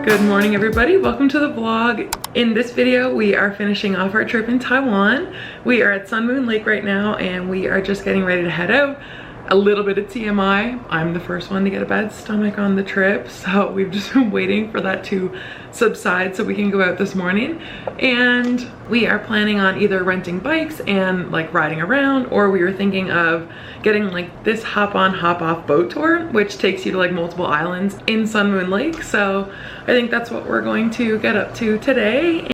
Good morning everybody, welcome to the vlog. In this video we are finishing off our trip in Taiwan. We are at Sun Moon Lake right now and we are just getting ready to head out. A little bit of TMI, I'm the first one to get a bad stomach on the trip, so we've just been waiting for that to subside so we can go out this morning. And we are planning on either renting bikes and like riding around, or we were thinking of getting like this hop on hop off boat tour, which takes you to like multiple islands in Sun Moon Lake. So I think that's what we're going to get up to today.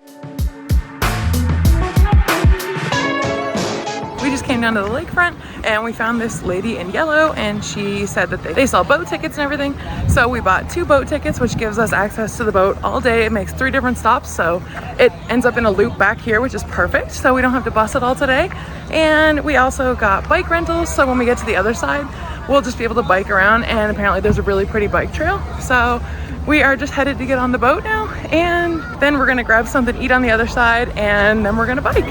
Came down to the lakefront and we found this lady in yellow and she said that they sell boat tickets and everything. So we bought 2 boat tickets, which gives us access to the boat all day. It makes 3 different stops, so it ends up in a loop back here, which is perfect. So we don't have to bus it all today. And we also got bike rentals, so when we get to the other side, we'll just be able to bike around, and apparently there's a really pretty bike trail. So we are just headed to get on the boat now, and then we're gonna grab something to eat on the other side, and then we're gonna bike.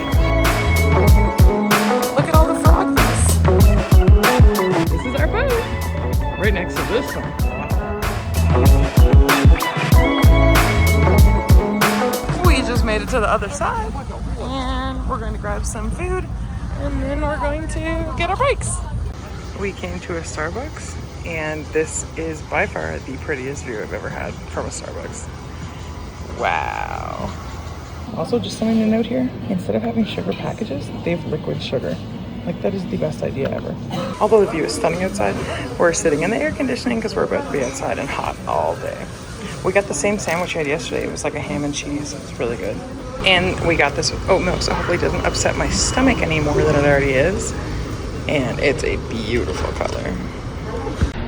Right next to this one. We just made it to the other side and we're going to grab some food and then we're going to get our bikes. We came to a Starbucks and this is by far the prettiest view I've ever had from a Starbucks. Wow. Also, just something to note here, instead of having sugar packages, they have liquid sugar. Like, that is the best idea ever. Although the view is stunning outside, we're sitting in the air conditioning because we're about to be outside and hot all day. We got the same sandwich I had yesterday. It was like a ham and cheese. It was really good. And we got this with oat milk, so hopefully it doesn't upset my stomach any more than it already is. And it's a beautiful color.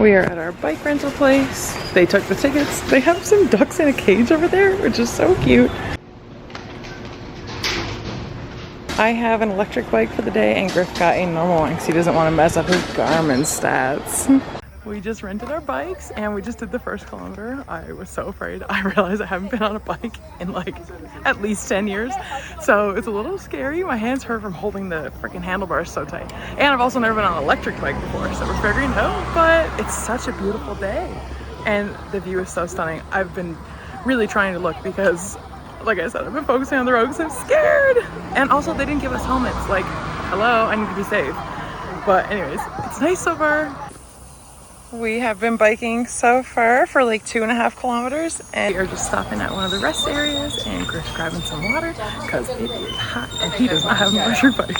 We are at our bike rental place. They took the tickets. They have some ducks in a cage over there, which is so cute. I have an electric bike for the day and Griff got a normal one because he doesn't want to mess up his Garmin stats. We just rented our bikes and we just did the first kilometer. I was so afraid. I realized I haven't been on a bike in like at least 10 years. So it's a little scary. My hands hurt from holding the freaking handlebars so tight. And I've also never been on an electric bike before, so we're figuring it out. But it's such a beautiful day and the view is so stunning. I've been really trying to look because, like I said, I've been focusing on the road because I'm scared. And also they didn't give us helmets. Like, hello, I need to be safe. But anyways, it's nice so far. We have been biking so far for like 2.5 kilometers and we are just stopping at one of the rest areas and Griff's grabbing some water because it is hot and he does not have an electric bike.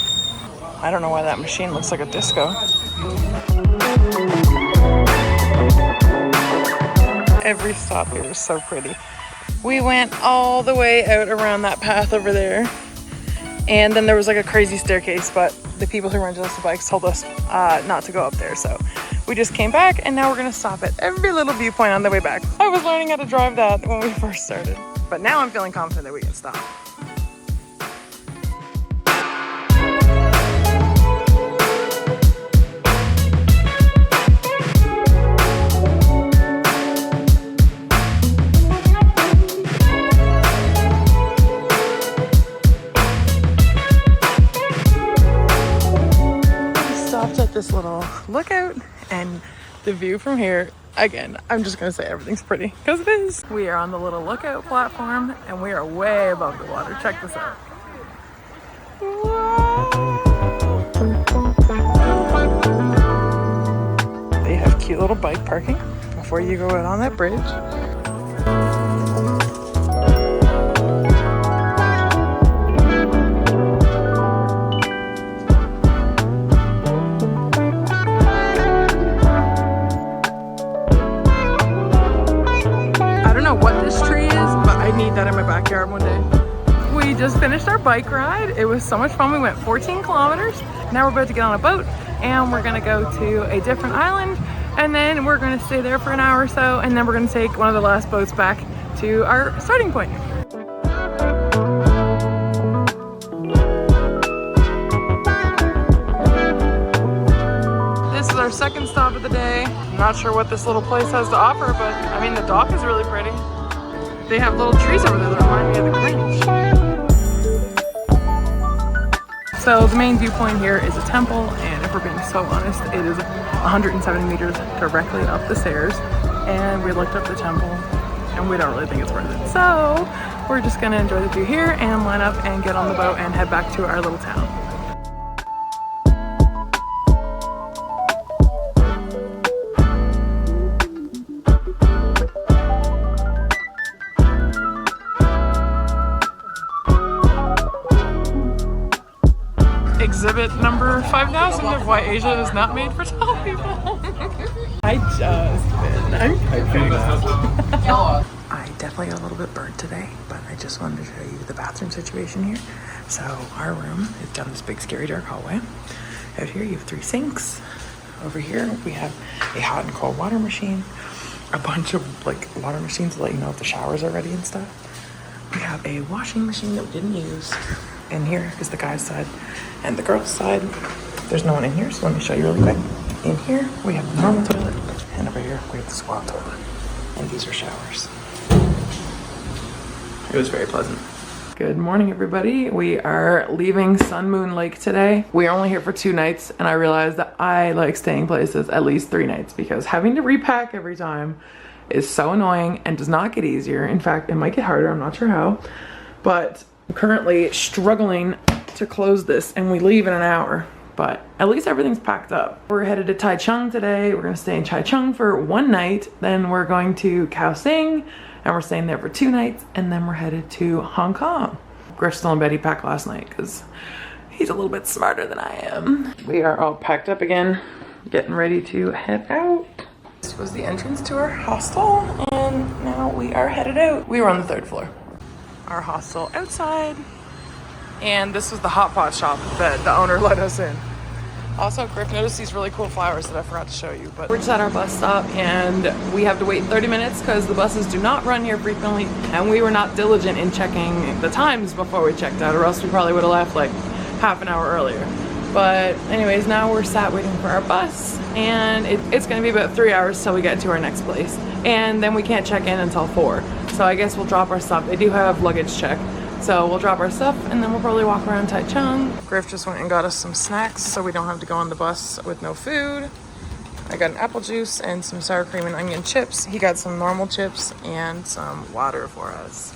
I don't know why that machine looks like a disco. Every stop here is so pretty. We went all the way out around that path over there. And then there was like a crazy staircase, but the people who rented us the bikes told us not to go up there. So we just came back and now we're gonna stop at every little viewpoint on the way back. I was learning how to drive that when we first started, but now I'm feeling confident that we can stop. This little lookout and the view from here, again, I'm just gonna say everything's pretty because it is. We are on the little lookout platform and we are way above the water. Check this out. Whoa. They have cute little bike parking before you go out on that bridge. That in my backyard one day. We just finished our bike ride. It was so much fun. We went 14 kilometers. Now we're about to get on a boat and we're gonna go to a different island and then we're gonna stay there for an hour or so and then we're gonna take one of the last boats back to our starting point. This is our second stop of the day. I'm not sure what this little place has to offer, but I mean the dock is really pretty. They have little trees over there that remind me of the Grinch. So the main viewpoint here is a temple, and if we're being so honest, it is 170 meters directly up the stairs. And we looked up the temple and we don't really think it's worth it. So we're just gonna enjoy the view here and line up and get on the boat and head back to our little town. Exhibit number 5,000 of why Asia is not made for tall people. I definitely got a little bit burnt today, but I just wanted to show you the bathroom situation here. So our room is down this big scary dark hallway. Out here you have 3 sinks. Over here we have a hot and cold water machine, a bunch of like water machines to let you know if the showers are ready and stuff. We have a washing machine that we didn't use. And here is the guy's side and the girl's side. There's no one in here, so let me show you really quick. In here, we have the normal toilet, and over here, we have the squat toilet. And these are showers. It was very pleasant. Good morning, everybody. We are leaving Sun Moon Lake today. We are only here for 2 nights, and I realized that I like staying places at least 3 nights because having to repack every time is so annoying and does not get easier. In fact, it might get harder, I'm not sure how, but I'm currently struggling to close this, and we leave in an hour, but at least everything's packed up. We're headed to Taichung today. We're gonna stay in Taichung for 1 night, then we're going to Kaohsiung, and we're staying there for 2 nights, and then we're headed to Hong Kong. Griff still in bed, he packed last night because he's a little bit smarter than I am. We are all packed up again, getting ready to head out. This was the entrance to our hostel, and now we are headed out. We were on the 3rd floor. Our hostel outside, and this was the hot pot shop that the owner let us in. Also, Griff noticed these really cool flowers that I forgot to show you, but we're just at our bus stop and we have to wait 30 minutes because the buses do not run here frequently, and we were not diligent in checking the times before we checked out, or else we probably would have left like half an hour earlier. But anyways, now we're sat waiting for our bus, and it's gonna be about 3 hours till we get to our next place, and then we can't check in until 4. So I guess we'll drop our stuff. They do have luggage check. So we'll drop our stuff and then we'll probably walk around Taichung. Griff just went and got us some snacks so we don't have to go on the bus with no food. I got an apple juice and some sour cream and onion chips. He got some normal chips and some water for us.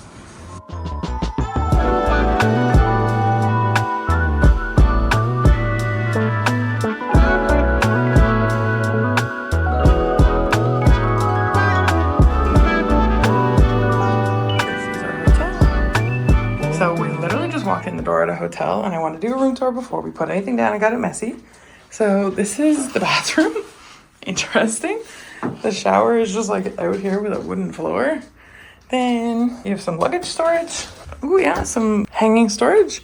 So we literally just walked in the door at a hotel, and I wanted to do a room tour before we put anything down. I got it messy. So this is the bathroom. Interesting. The shower is just like out here with a wooden floor. Then you have some luggage storage. Ooh yeah, some hanging storage.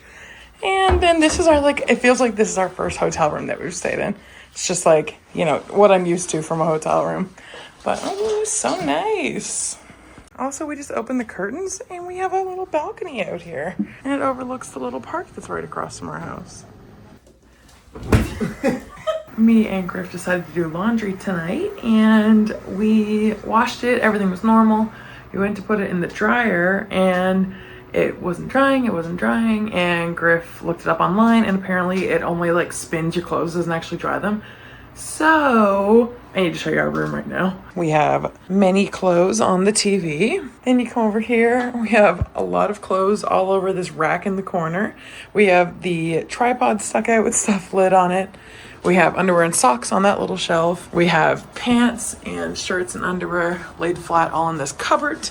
And then this is our, like, it feels like this is our first hotel room that we've stayed in. It's just like, you know, what I'm used to from a hotel room. But oh, so nice. Also, we just opened the curtains and we have a little balcony out here. And it overlooks the little park that's right across from our house. Me and Griff decided to do laundry tonight, and we washed it. Everything was normal. We went to put it in the dryer and it wasn't drying, and Griff looked it up online, and apparently it only like spins your clothes, doesn't actually dry them. So I need to show you our room right now. We have many clothes on the TV. Then you come over here, we have a lot of clothes all over this rack in the corner. We have the tripod stuck out with stuff lit on it. We have underwear and socks on that little shelf. We have pants and shirts and underwear laid flat all in this cupboard.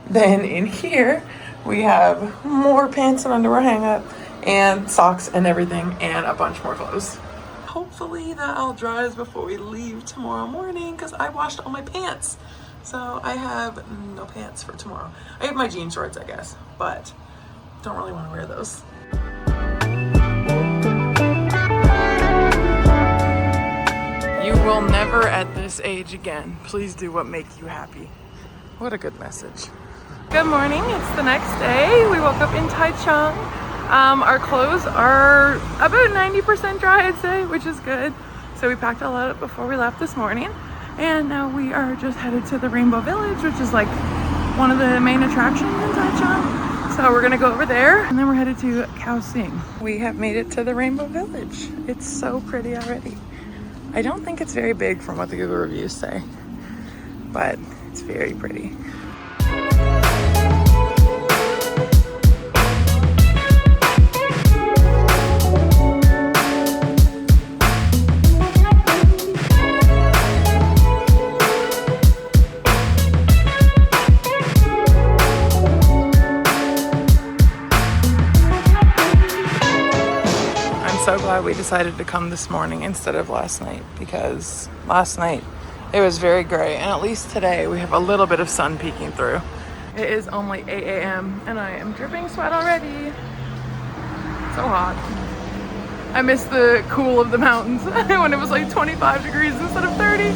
Then in here we have more pants and underwear hang up and socks and everything, and a bunch more clothes. Hopefully that all dries before we leave tomorrow morning, because I washed all my pants. So I have no pants for tomorrow. I have my jean shorts, I guess, but don't really want to wear those. You will never at this age again. Please do what makes you happy. What a good message. Good morning, it's the next day. We woke up in Taichung. Our clothes are about 90% dry, I'd say, which is good. So we packed all that up before we left this morning. And now we are just headed to the Rainbow Village, which is like one of the main attractions in Taichung. So we're gonna go over there, and then we're headed to Kaohsiung. We have made it to the Rainbow Village. It's so pretty already. I don't think it's very big from what the Google reviews say, but it's very pretty. why we decided to come this morning instead of last night, because last night it was very gray, and at least today we have a little bit of sun peeking through. It is only 8 a.m. and I am dripping sweat already. So hot. I miss the cool of the mountains when it was like 25 degrees instead of 30.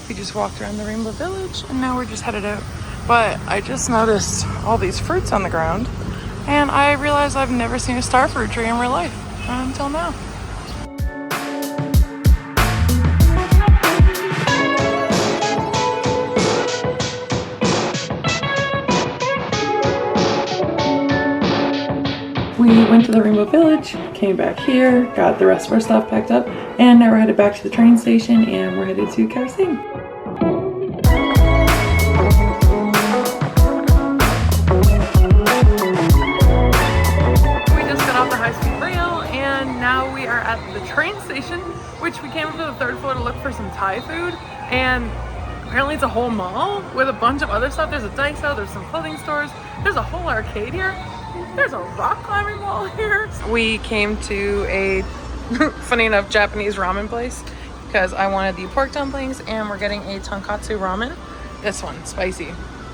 We just walked around the Rainbow Village and now we're just headed out. But I just noticed all these fruits on the ground and I realized I've never seen a star fruit tree in real life until now. We went to the Rainbow Village, came back here, got the rest of our stuff packed up, and now we're headed back to the train station and we're headed to Kaohsiung. We just got off the high-speed rail and now we are at the train station, which we came up to the third floor to look for some Thai food, and apparently it's a whole mall with a bunch of other stuff. There's a Daiso, there's some clothing stores, there's a whole arcade here. There's a rock climbing wall here. We came to a, funny enough, Japanese ramen place because I wanted the pork dumplings and we're getting a tonkatsu ramen. This one, spicy.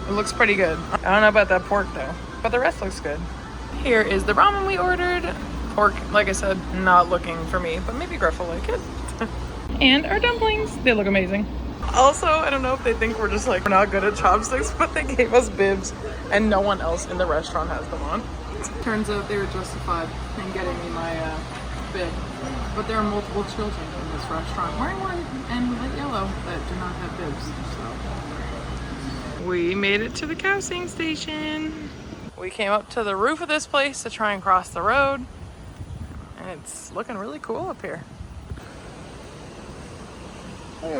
It looks pretty good. I don't know about that pork though, but the rest looks good. Here is the ramen we ordered. Pork, like I said, not looking for me, but maybe Griff will like it. And our dumplings, they look amazing. Also, I don't know if they think we're just like, we're not good at chopsticks, but they gave us bibs and no one else in the restaurant has them on. Turns out they were justified in getting me my bib, but there are multiple children in this restaurant wearing white and light yellow that do not have bibs, so. We made it to the Kaohsiung station. We came up to the roof of this place to try and cross the road, and it's looking really cool up here. Whoa!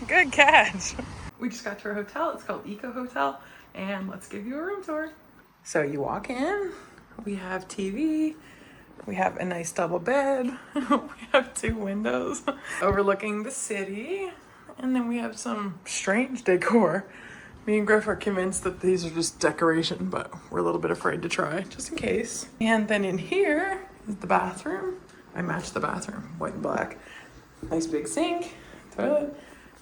Good catch. We just got to our hotel. It's called Eco Hotel, and let's give you a room tour. So you walk in, we have TV, we have a nice double bed, we have 2 windows overlooking the city, and then we have some strange decor. Me and Griff are convinced that these are just decoration, but we're a little bit afraid to try, just in case. And then in here is the bathroom. I matched the bathroom, white and black. Nice big sink, toilet,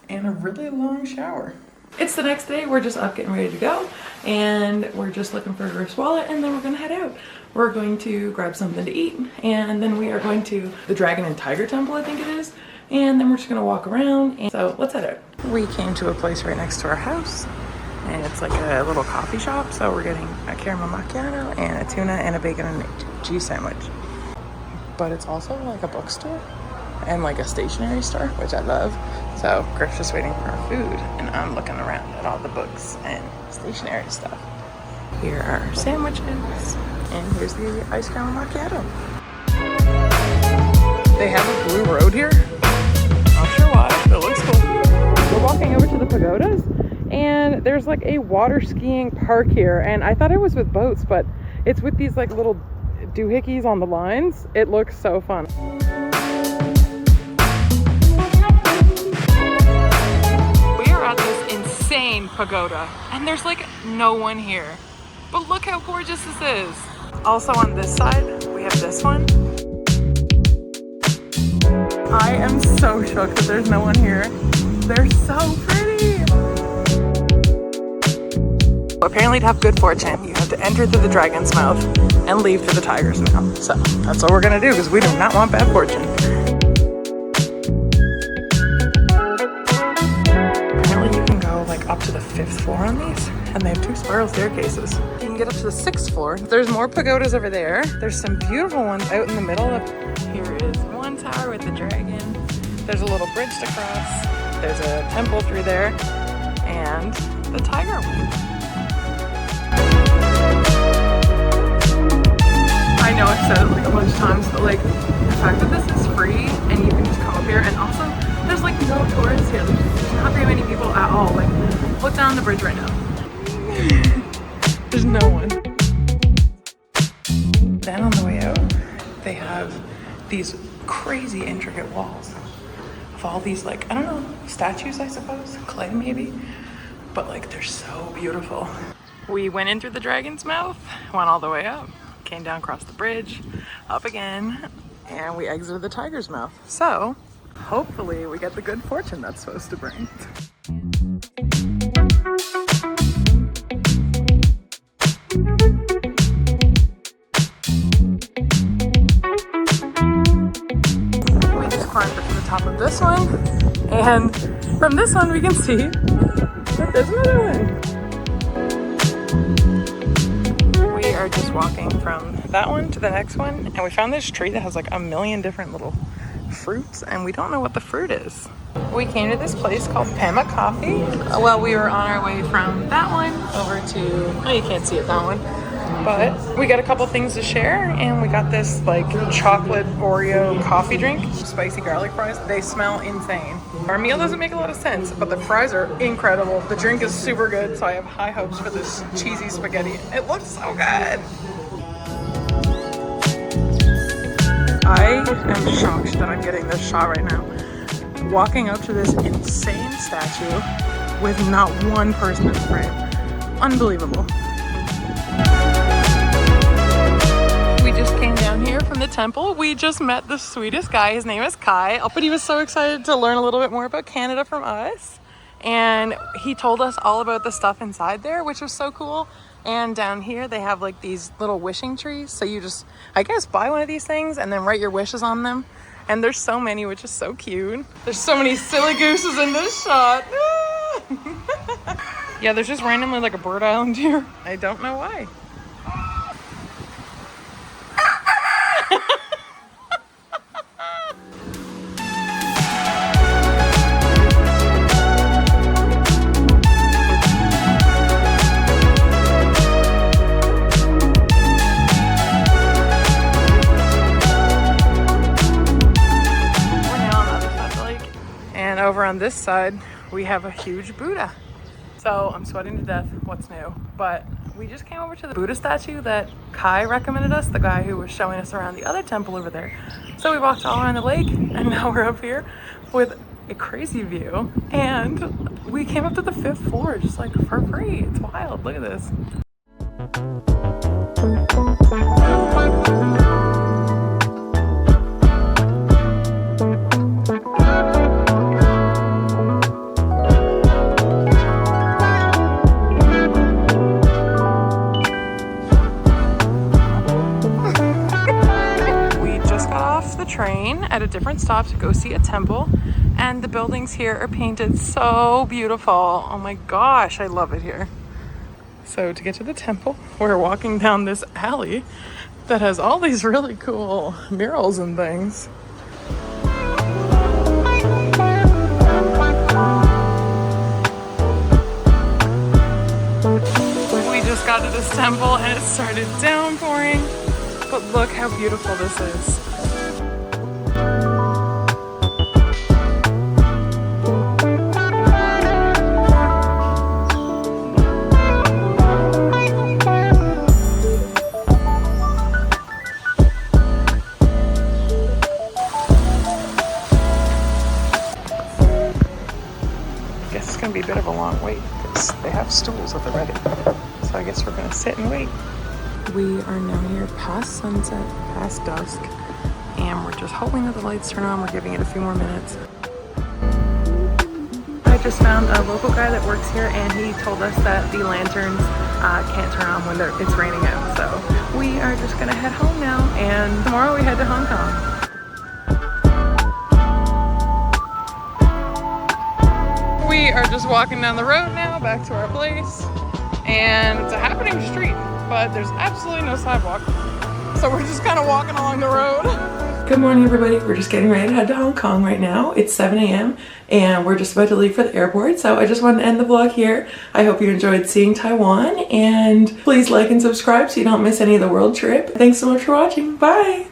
and a really long shower. It's the next day, we're just up getting ready to go, and we're just looking for Griff's wallet, and then we're gonna head out. We're going to grab something to eat, and then we are going to the Dragon and Tiger Temple, I think it is, and then we're just gonna walk around, and so let's head out. We came to a place right next to our house, and it's like a little coffee shop, so we're getting a caramel macchiato and a tuna and a bacon and cheese sandwich. But it's also like a bookstore and like a stationery store, which I love. So Griff's just waiting for our food and I'm looking around at all the books and stationery stuff. Here are our sandwiches and here's the ice caramel macchiato. They have a blue road here. Not sure why, but it looks cool. We're walking over to the pagodas and there's like a water skiing park here, and I thought it was with boats, but it's with these like little doohickeys on the lines. It looks so fun. We are at this insane pagoda and there's like no one here, but look how gorgeous this is. Also on this side we have this one. I am so shook that there's no one here. They're so pretty. Apparently to have good fortune, you have to enter through the dragon's mouth and leave through the tiger's mouth. So that's what we're gonna do because we do not want bad fortune. Apparently you can go like up to the 5th floor on these, and they have 2 spiral staircases. You can get up to the 6th floor. There's more pagodas over there. There's some beautiful ones out in the middle. Here is one tower with the dragon. There's a little bridge to cross. There's a temple through there, and the tiger one. I know I've said it like a bunch of times, but like the fact that this is free and you can just come up here, and also there's like no tourists here. There's not very many people at all. Like look down the bridge right now. There's no one. Then on the way out, they have these crazy intricate walls of all these like, I don't know, statues I suppose, clay maybe, but like they're so beautiful. We went in through the dragon's mouth, went all the way up, came down across the bridge, up again, and we exited the Tiger's Mouth. So hopefully we get the good fortune that's supposed to bring. We just climbed up to the top of this one, and from this one we can see that there's another one. We are just walking from that one to the next one, and we found this tree that has like a million different little fruits, and we don't know what the fruit is. We came to this place called Pema Coffee. Well, we were on our way from that one over to, oh, you can't see it, that one. But we got a couple things to share, and we got this like chocolate Oreo coffee drink, spicy garlic fries. They smell insane. Our meal doesn't make a lot of sense, but the fries are incredible. The drink is super good, so I have high hopes for this cheesy spaghetti. It looks so good. I am shocked that I'm getting this shot right now. Walking up to this insane statue with not one person in the frame. Unbelievable. We just came down here from the temple. We just met the sweetest guy. His name is Kai, but he was so excited to learn a little bit more about Canada from us. And he told us all about the stuff inside there, which was so cool. And down here they have like these little wishing trees. So you just, I guess, buy one of these things and then write your wishes on them. And there's so many, which is so cute. There's so many silly gooses in this shot. Yeah, there's just randomly like a bird island here. I don't know why. Over on this side, we have a huge Buddha. So I'm sweating to death. What's new? But we just came over to the Buddha statue that Kai recommended us, the guy who was showing us around the other temple over there. So we walked all around the lake, and now we're up here with a crazy view. And we came up to the 5th floor just like for free. It's wild. Look at this. Train at a different stop to go see a temple, and the buildings here are painted so beautiful. Oh my gosh, I love it here. So to get to the temple, we're walking down this alley that has all these really cool murals and things. We just got to this temple and it started downpouring, but look how beautiful this is. Be a bit of a long wait because they have stools at the ready, so I guess we're gonna sit and wait. We are now here past sunset, past dusk, and we're just hoping that the lights turn on. We're giving it a few more minutes. I just found a local guy that works here, and he told us that the lanterns can't turn on when it's raining out, so we are just gonna head home now, and tomorrow we head to Hong Kong. We are just walking down the road now, back to our place, and it's a happening street, but there's absolutely no sidewalk, so we're just kind of walking along the road. Good morning, everybody. We're just getting ready to head to Hong Kong right now. It's 7 a.m. and we're just about to leave for the airport, so I just wanted to end the vlog here. I hope you enjoyed seeing Taiwan, and please like and subscribe so you don't miss any of the world trip. Thanks so much for watching. Bye!